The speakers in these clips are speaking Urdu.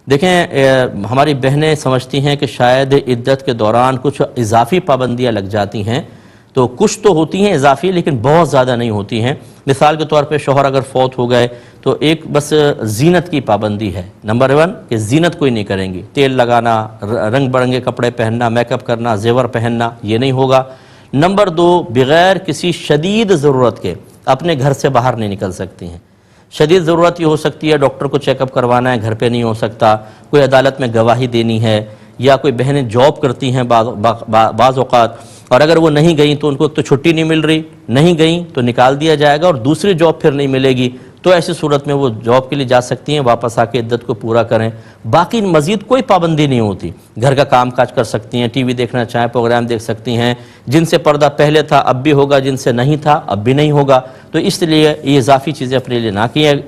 دیکھیں ہماری بہنیں سمجھتی ہیں کہ شاید عدت کے دوران کچھ اضافی پابندیاں لگ جاتی ہیں، تو کچھ تو ہوتی ہیں اضافی لیکن بہت زیادہ نہیں ہوتی ہیں۔ مثال کے طور پہ شوہر اگر فوت ہو گئے تو ایک بس زینت کی پابندی ہے، نمبر 1 کہ زینت کوئی نہیں کریں گی، تیل لگانا، رنگ برنگے کپڑے پہننا، میک اپ کرنا، زیور پہننا، یہ نہیں ہوگا۔ نمبر 2، بغیر کسی شدید ضرورت کے اپنے گھر سے باہر نہیں نکل سکتی ہیں۔ شدید ضرورت یہ ہو سکتی ہے ڈاکٹر کو چیک اپ کروانا ہے، گھر پہ نہیں ہو سکتا، کوئی عدالت میں گواہی دینی ہے، یا کوئی بہنیں جاب کرتی ہیں بعض اوقات، اور اگر وہ نہیں گئیں تو ان کو تو چھٹی نہیں مل رہی، نہیں گئیں تو نکال دیا جائے گا اور دوسری جاب پھر نہیں ملے گی، تو ایسی صورت میں وہ جاب کے لیے جا سکتی ہیں، واپس آ کے عدت کو پورا کریں۔ باقی مزید کوئی پابندی نہیں ہوتی، گھر کا کام کاج کر سکتی ہیں، ٹی وی دیکھنا چاہیں پروگرام دیکھ سکتی ہیں، جن سے پردہ پہلے تھا اب بھی ہوگا، جن سے نہیں تھا اب بھی نہیں ہوگا، تو اس لیے یہ اضافی چیزیں اپنے لیے نہ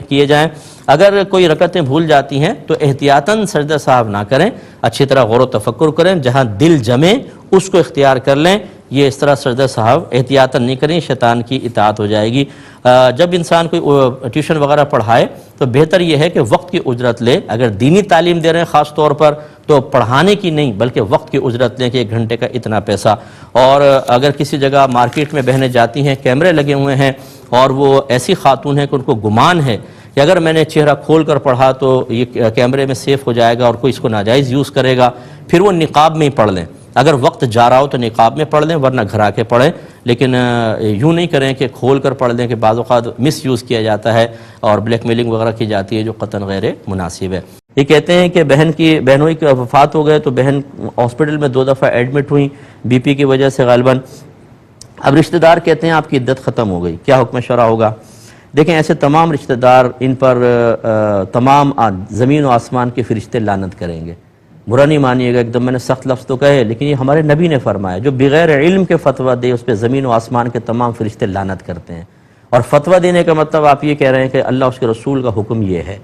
کیے جائیں۔ اگر کوئی رکعتیں بھول جاتی ہیں تو احتیاطاً سجدہ صاحب نہ کریں، اچھی طرح غور و تفکر کریں، جہاں دل جمے اس کو اختیار کر لیں، یہ اس طرح سجدہ صاحب احتیاطاً نہیں کریں، شیطان کی اطاعت ہو جائے گی۔ جب انسان کوئی ٹیوشن وغیرہ پڑھائے تو بہتر یہ ہے کہ وقت کی اجرت لے، اگر دینی تعلیم دے رہے ہیں خاص طور پر تو پڑھانے کی نہیں بلکہ وقت کی اجرت لیں کہ 1 گھنٹے کا اتنا پیسہ۔ اور اگر کسی جگہ مارکیٹ میں بہنیں جاتی ہیں، کیمرے لگے ہوئے ہیں اور وہ ایسی خاتون ہیں کہ ان کو گمان ہے کہ اگر میں نے چہرہ کھول کر پڑھا تو یہ کیمرے میں سیف ہو جائے گا اور کوئی اس کو ناجائز یوز کرے گا، پھر وہ نقاب میں ہی پڑھ لیں۔ اگر وقت جا رہا ہو تو نقاب میں پڑھ لیں، ورنہ گھر آ کے پڑھیں، لیکن یوں نہیں کریں کہ کھول کر پڑھ لیں کہ بعض اوقات مس یوز کیا جاتا ہے اور بلیک میلنگ وغیرہ کی جاتی ہے جو قطعاً غیر مناسب ہے۔ یہ کہتے ہیں کہ بہنوں کی وفات ہو گئے تو بہن ہاسپٹل میں 2 دفعہ ایڈمٹ ہوئیں بی پی کی وجہ سے غالباً، اب رشتہ دار کہتے ہیں آپ کی عدت ختم ہو گئی، کیا حکم شرع ہوگا؟ دیکھیں ایسے تمام رشتہ دار، ان پر تمام زمین و آسمان کے فرشتے لعنت کریں گے، برا نہیں مانیے گا، ایک دم میں نے سخت لفظ تو کہے لیکن یہ ہمارے نبی نے فرمایا، جو بغیر علم کے فتویٰ دے اس پہ زمین و آسمان کے تمام فرشتے لعنت کرتے ہیں۔ اور فتویٰ دینے کا مطلب آپ یہ کہہ رہے ہیں کہ اللہ اس کے رسول کا حکم یہ ہے،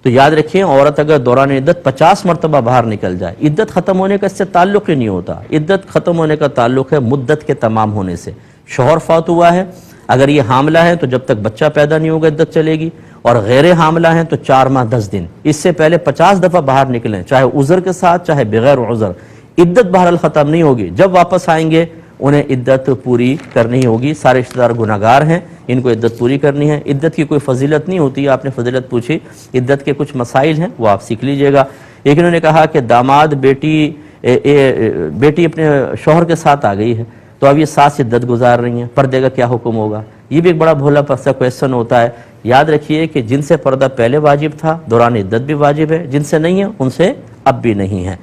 تو یاد رکھیں عورت اگر دوران عدت 50 مرتبہ باہر نکل جائے، عدت ختم ہونے کا اس سے تعلق ہی نہیں ہوتا، عدت ختم ہونے کا تعلق ہے مدت کے تمام ہونے سے۔ شوہر فوت ہوا ہے، اگر یہ حاملہ ہے تو جب تک بچہ پیدا نہیں ہوگا عدت چلے گی، اور غیر حاملہ ہیں تو 4 ماہ 10 دن، اس سے پہلے 50 دفعہ باہر نکلیں، چاہے عذر کے ساتھ چاہے بغیر عذر، عدت بہرحال ختم نہیں ہوگی۔ جب واپس آئیں گے انہیں عدت پوری کرنی ہوگی، سارے رشتہ دار گناہگار ہیں، ان کو عدت پوری کرنی ہے۔ عدت کی کوئی فضیلت نہیں ہوتی، آپ نے فضیلت پوچھی، عدت کے کچھ مسائل ہیں وہ آپ سیکھ لیجئے گا۔ ایک انہوں نے کہا کہ داماد بیٹی اپنے شوہر کے ساتھ آ گئی ہے تو اب یہ ساس عدت گزار رہی ہیں، پردے کا کیا حکم ہوگا؟ یہ بھی ایک بڑا بھولا پسا کویسچن ہوتا ہے۔ یاد رکھیے کہ جن سے پردہ پہلے واجب تھا دوران عدت بھی واجب ہے، جن سے نہیں ہے ان سے اب بھی نہیں ہے۔